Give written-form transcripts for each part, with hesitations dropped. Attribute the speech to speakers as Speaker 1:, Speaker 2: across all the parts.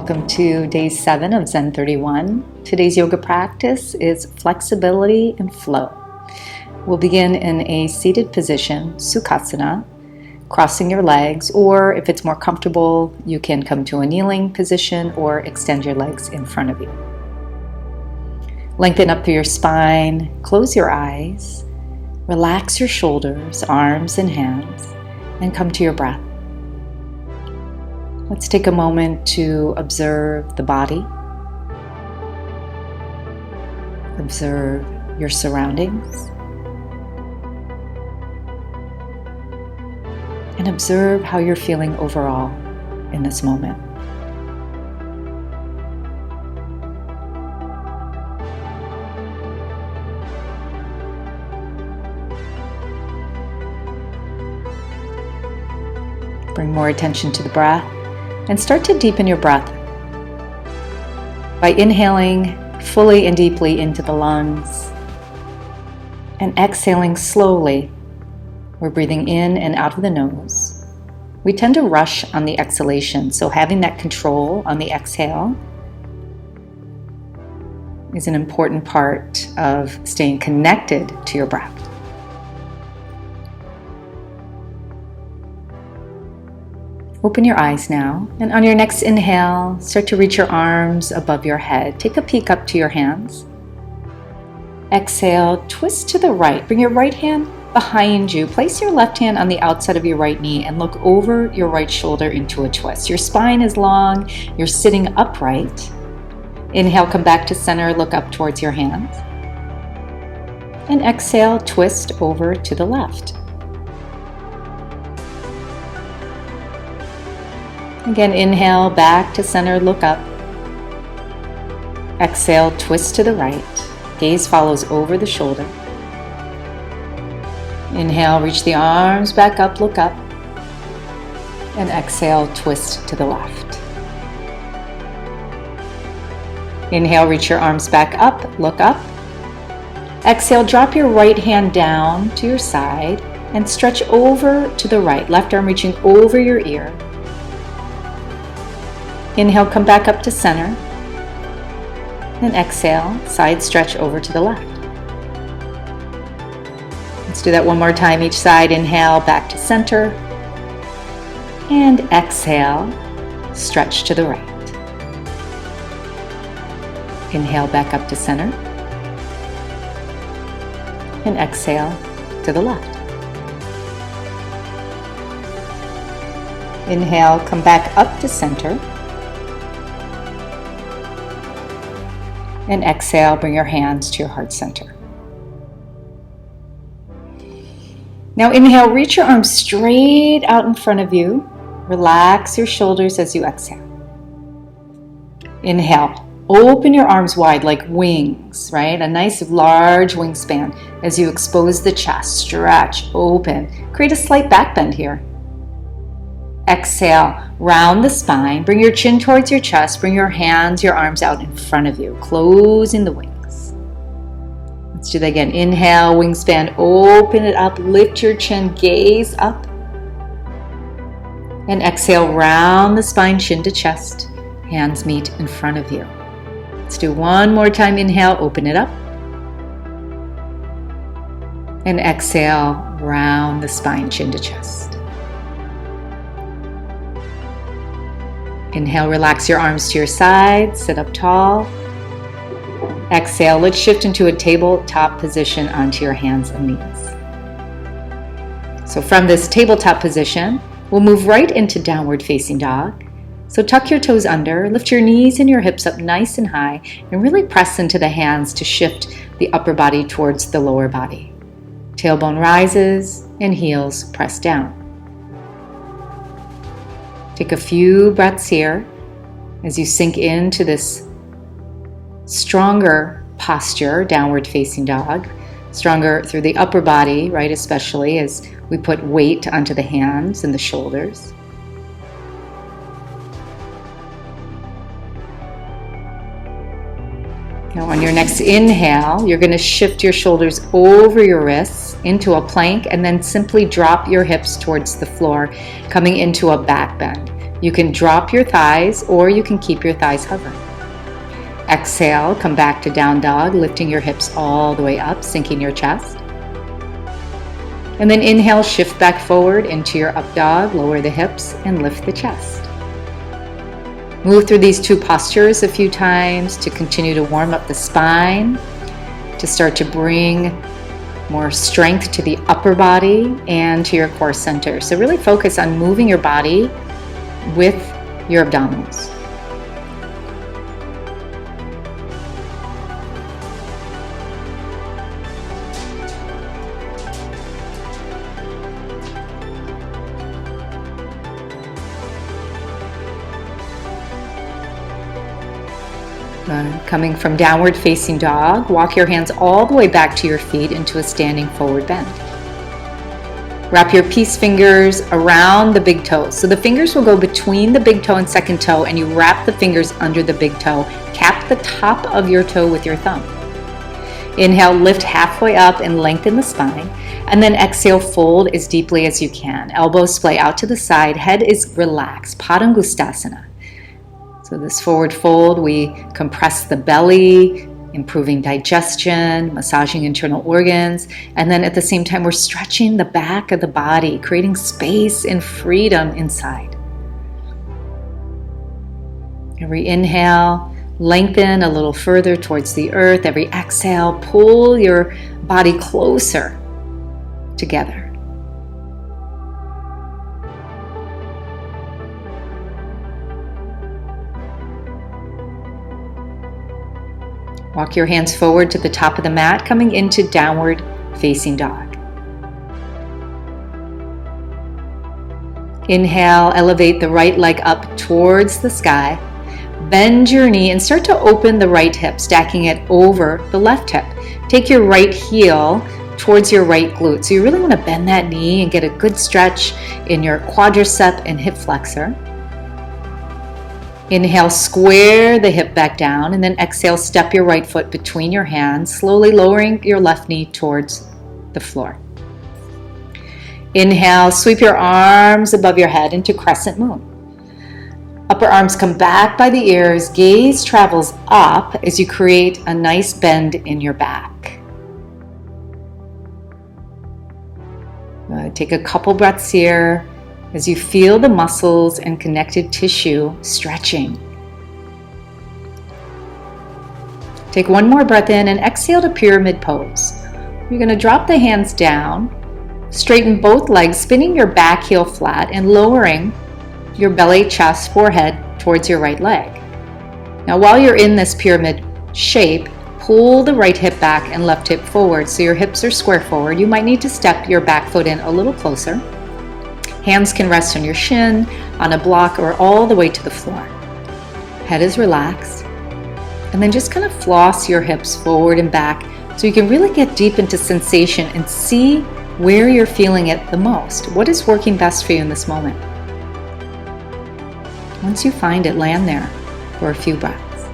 Speaker 1: Welcome to day 7 of Zen31. Today's yoga practice is flexibility and flow. We'll begin in a seated position, Sukhasana, crossing your legs, or if it's more comfortable, you can come to a kneeling position or extend your legs in front of you. Lengthen up through your spine, close your eyes, relax your shoulders, arms, and hands, and come to your breath. Let's take a moment to observe the body. Observe your surroundings. And observe how you're feeling overall in this moment. Bring more attention to the breath. And start to deepen your breath by inhaling fully and deeply into the lungs and exhaling slowly. We're breathing in and out of the nose. We tend to rush on the exhalation, so having that control on the exhale is an important part of staying connected to your breath. Open your eyes now, and on your next inhale, start to reach your arms above your head. Take a peek up to your hands. Exhale, twist to the right. Bring your right hand behind you. Place your left hand on the outside of your right knee and look over your right shoulder into a twist. Your spine is long, you're sitting upright. Inhale, come back to center, look up towards your hands. And exhale, twist over to the left. Again, inhale, back to center, look up. Exhale, twist to the right. Gaze follows over the shoulder. Inhale, reach the arms back up, look up. And exhale, twist to the left. Inhale, reach your arms back up, look up. Exhale, drop your right hand down to your side and stretch over to the right. Left arm reaching over your ear. Inhale, come back up to center. And exhale, side stretch over to the left. Let's do that one more time each side. Inhale, back to center. And exhale, stretch to the right. Inhale, back up to center. And exhale to the left. Inhale, come back up to center. And exhale, bring your hands to your heart center. Now inhale, reach your arms straight out in front of you. Relax your shoulders as you exhale. Inhale, open your arms wide like wings, right? A nice large wingspan as you expose the chest, stretch, open. Create a slight back bend here. Exhale, round the spine, bring your chin towards your chest, bring your hands, your arms out in front of you, closing the wings. Let's do that again. Inhale, wingspan, open it up, lift your chin, gaze up. And exhale, round the spine, chin to chest, hands meet in front of you. Let's do one more time. Inhale, open it up. And exhale, round the spine, chin to chest. Inhale, relax your arms to your side, sit up tall. Exhale, let's shift into a tabletop position onto your hands and knees. So from this tabletop position, we'll move right into downward facing dog. So tuck your toes under, lift your knees and your hips up nice and high, and really press into the hands to shift the upper body towards the lower body. Tailbone rises and heels press down. Take a few breaths here as you sink into this stronger posture, downward facing dog. Stronger through the upper body, right? Especially as we put weight onto the hands and the shoulders. Now on your next inhale, you're going to shift your shoulders over your wrists into a plank and then simply drop your hips towards the floor, coming into a back bend. You can drop your thighs or you can keep your thighs hovering. Exhale, come back to down dog, lifting your hips all the way up, sinking your chest. And then inhale, shift back forward into your up dog, lower the hips and lift the chest. Move through these two postures a few times to continue to warm up the spine, to start to bring more strength to the upper body and to your core center. So really focus on moving your body with your abdominals. Coming from downward facing dog, walk your hands all the way back to your feet into a standing forward bend. Wrap your peace fingers around the big toes. So the fingers will go between the big toe and second toe, and you wrap the fingers under the big toe. Cap the top of your toe with your thumb. Inhale, lift halfway up and lengthen the spine. And then exhale, fold as deeply as you can. Elbows splay out to the side, head is relaxed, Padangustasana. So this forward fold, we compress the belly, improving digestion, massaging internal organs, and then at the same time, we're stretching the back of the body, creating space and freedom inside. Every inhale, lengthen a little further towards the earth. Every exhale, pull your body closer together. Walk your hands forward to the top of the mat, coming into downward facing dog. Inhale, elevate the right leg up towards the sky. Bend your knee and start to open the right hip, stacking it over the left hip. Take your right heel towards your right glute. So you really want to bend that knee and get a good stretch in your quadricep and hip flexor. Inhale, square the hip back down, and then exhale, step your right foot between your hands, slowly lowering your left knee towards the floor. Inhale, sweep your arms above your head into crescent moon. Upper arms come back by the ears, gaze travels up as you create a nice bend in your back. Take a couple breaths here as you feel the muscles and connected tissue stretching. Take one more breath in and exhale to pyramid pose. You're going to drop the hands down, straighten both legs, spinning your back heel flat and lowering your belly, chest, forehead towards your right leg. Now while you're in this pyramid shape, pull the right hip back and left hip forward so your hips are square forward. You might need to step your back foot in a little closer. Hands can rest on your shin, on a block, or all the way to the floor. Head is relaxed. And then just kind of floss your hips forward and back so you can really get deep into sensation and see where you're feeling it the most. What is working best for you in this moment? Once you find it, land there for a few breaths.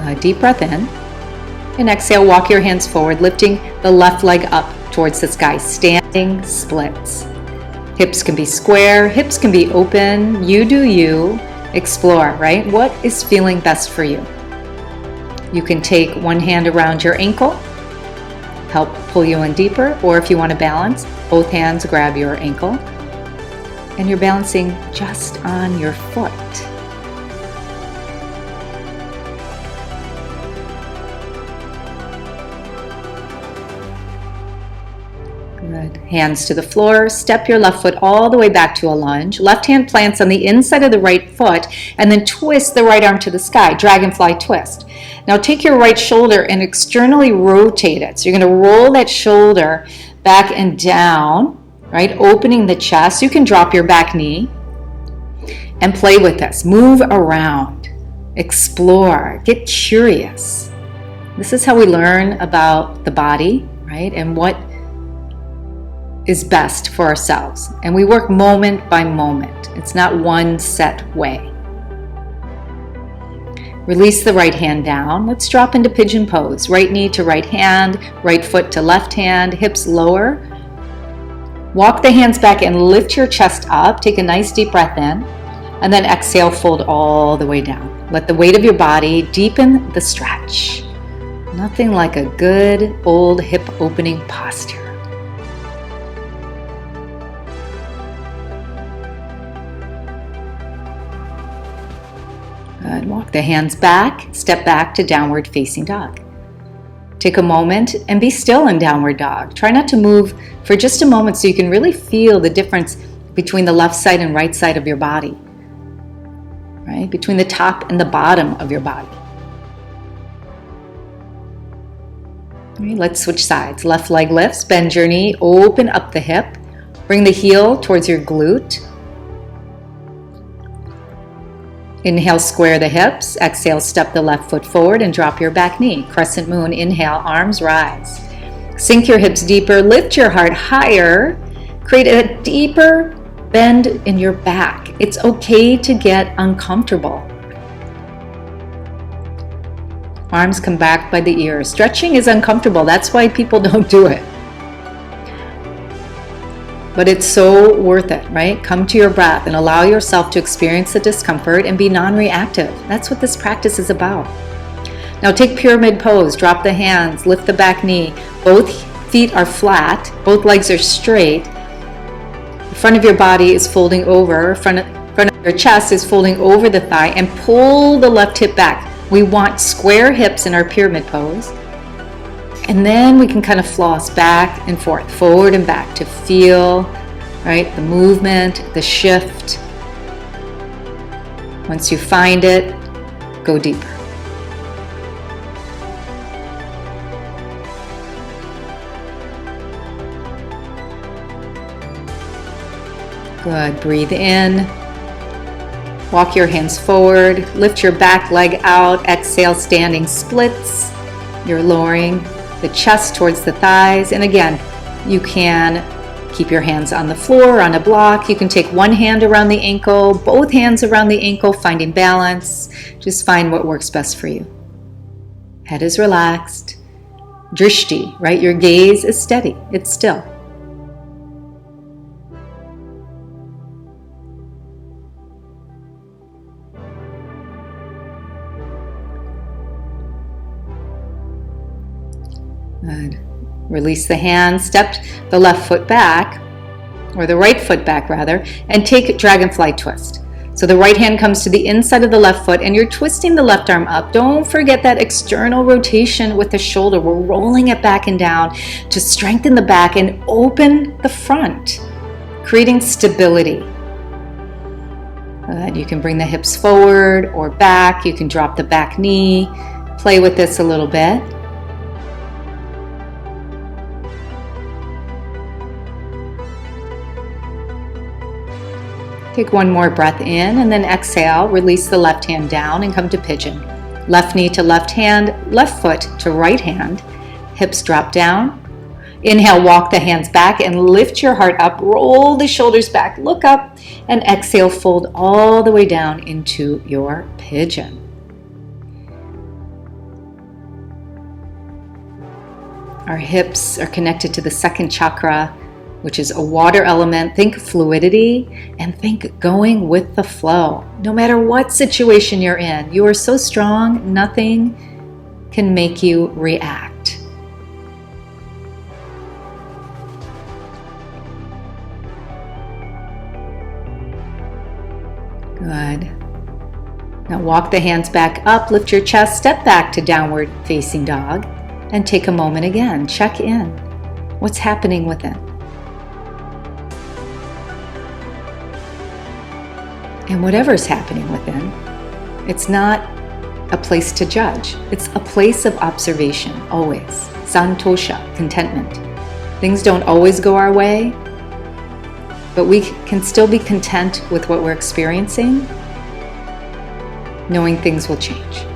Speaker 1: A deep breath in. And exhale, walk your hands forward, lifting the left leg up towards the sky, standing splits. Hips can be square, hips can be open. You do you. Explore, right? What is feeling best for you? You can take one hand around your ankle, help pull you in deeper, or if you want to balance, both hands grab your ankle, and you're balancing just on your foot. Good. Hands to the floor. Step your left foot all the way back to a lunge. Left hand plants on the inside of the right foot and then twist the right arm to the sky. Dragonfly twist. Now take your right shoulder and externally rotate it. So you're going to roll that shoulder back and down, right? Opening the chest. You can drop your back knee and play with this. Move around. Explore. Get curious. This is how we learn about the body, right? And what is best for ourselves. And we work moment by moment. It's not one set way. Release the right hand down. Let's drop into pigeon pose. Right knee to right hand, right foot to left hand, hips lower, Walk the hands back and lift your chest up. Take a nice deep breath in. And then exhale, fold all the way down. Let the weight of your body deepen the stretch. Nothing like a good old hip opening posture. Good. Walk the hands back, step back to downward facing dog. Take a moment and be still in downward dog. Try not to move for just a moment so you can really feel the difference between the left side and right side of your body, right? Between the top and the bottom of your body. All right, let's switch sides. Left leg lifts, bend your knee, open up the hip, bring the heel towards your glute. Inhale, square the hips. Exhale, step the left foot forward and drop your back knee. Crescent moon, inhale, arms rise. Sink your hips deeper, lift your heart higher. Create a deeper bend in your back. It's okay to get uncomfortable. Arms come back by the ears. Stretching is uncomfortable. That's why people don't do it. But it's so worth it, right? Come to your breath and allow yourself to experience the discomfort and be non-reactive. That's what this practice is about. Now take pyramid pose. Drop the hands, lift the back knee. Both feet are flat. Both legs are straight. The front of your body is folding over. Front of your chest is folding over the thigh, and pull the left hip back. We want square hips in our pyramid pose. And then we can kind of floss back and forth, forward and back to feel, right, the movement, the shift. Once you find it, go deeper. Good. Breathe in. Walk your hands forward. Lift your back leg out. Exhale, standing splits. You're lowering the chest towards the thighs. And again, you can keep your hands on the floor, on a block. You can take one hand around the ankle, both hands around the ankle, finding balance. Just find what works best for you. Head is relaxed. Drishti, right? Your gaze is steady. It's still. Good. Release the hands, step the left foot back, or the right foot back rather, and take dragonfly twist. So the right hand comes to the inside of the left foot and you're twisting the left arm up. Don't forget that external rotation with the shoulder. We're rolling it back and down to strengthen the back and open the front, creating stability. Good. You can bring the hips forward or back. You can drop the back knee. Play with this a little bit. Take one more breath in and then exhale. Release the left hand down and come to pigeon. Left knee to left hand, left foot to right hand. Hips drop down. Inhale, walk the hands back and lift your heart up. Roll the shoulders back, look up, and exhale, fold all the way down into your pigeon. Our hips are connected to the second chakra, which is a water element. Think fluidity and think going with the flow. No matter what situation you're in, you are so strong, nothing can make you react. Good. Now walk the hands back up, lift your chest, step back to downward facing dog, and take a moment again. Check in. What's happening within? And whatever's happening within, it's not a place to judge. It's a place of observation, always. Santosha, contentment. Things don't always go our way, but we can still be content with what we're experiencing, knowing things will change.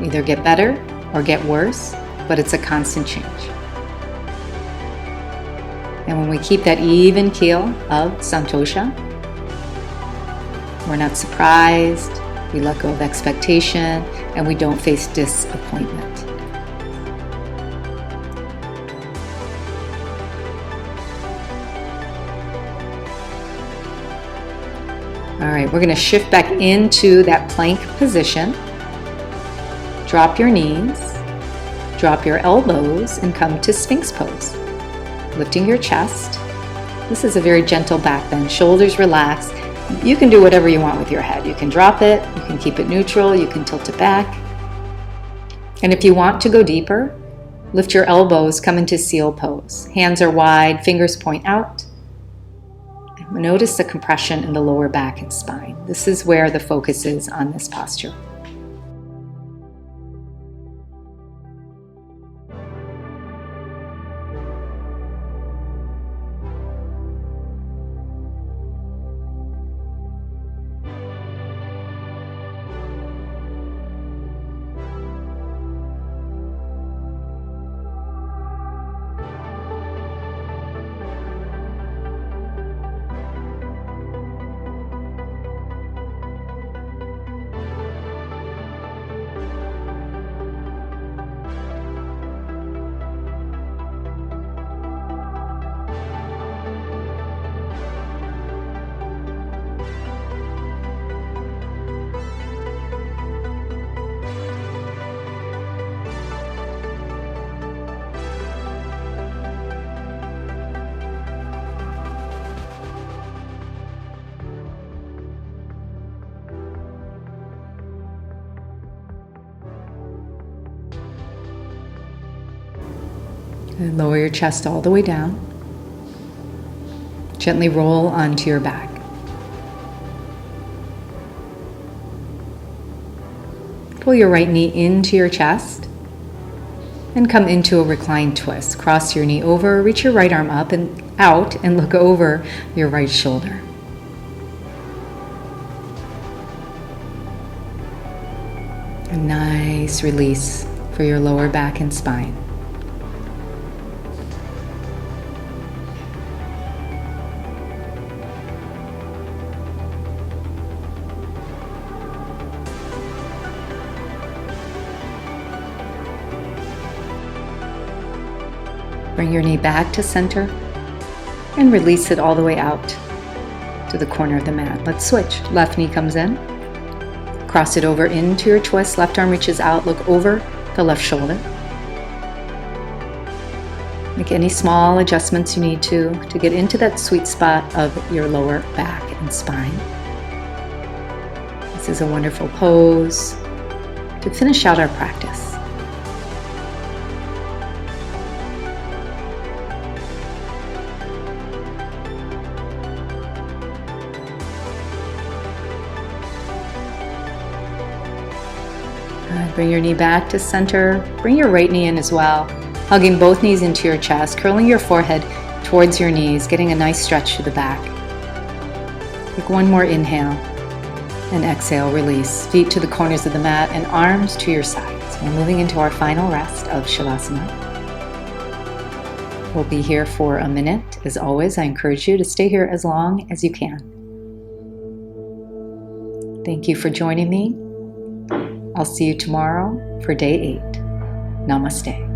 Speaker 1: Either get better or get worse, but it's a constant change. And when we keep that even keel of Santosha, we're not surprised, we let go of expectation, and we don't face disappointment. All right, we're going to shift back into that plank position. Drop your knees, drop your elbows, and come to Sphinx pose. Lifting your chest. This is a very gentle back bend. Shoulders relaxed. You can do whatever you want with your head. You can drop it, you can keep it neutral, you can tilt it back. And if you want to go deeper, lift your elbows, come into seal pose. Hands are wide, fingers point out. Notice the compression in the lower back and spine. This is where the focus is on this posture. And lower your chest all the way down. Gently roll onto your back. Pull your right knee into your chest and come into a reclined twist. Cross your knee over, reach your right arm up and out and look over your right shoulder. A nice release for your lower back and spine. Bring your knee back to center and release it all the way out to the corner of the mat. Let's switch. Left knee comes in. Cross it over into your twist. Left arm reaches out. Look over the left shoulder. Make any small adjustments you need to get into that sweet spot of your lower back and spine. This is a wonderful pose to finish out our practice. Bring your knee back to center. Bring your right knee in as well. Hugging both knees into your chest, curling your forehead towards your knees, getting a nice stretch to the back. Take one more inhale and exhale, release. Feet to the corners of the mat and arms to your sides. We're moving into our final rest of Shavasana. We'll be here for a minute. As always, I encourage you to stay here as long as you can. Thank you for joining me. I'll see you tomorrow for day 8. Namaste.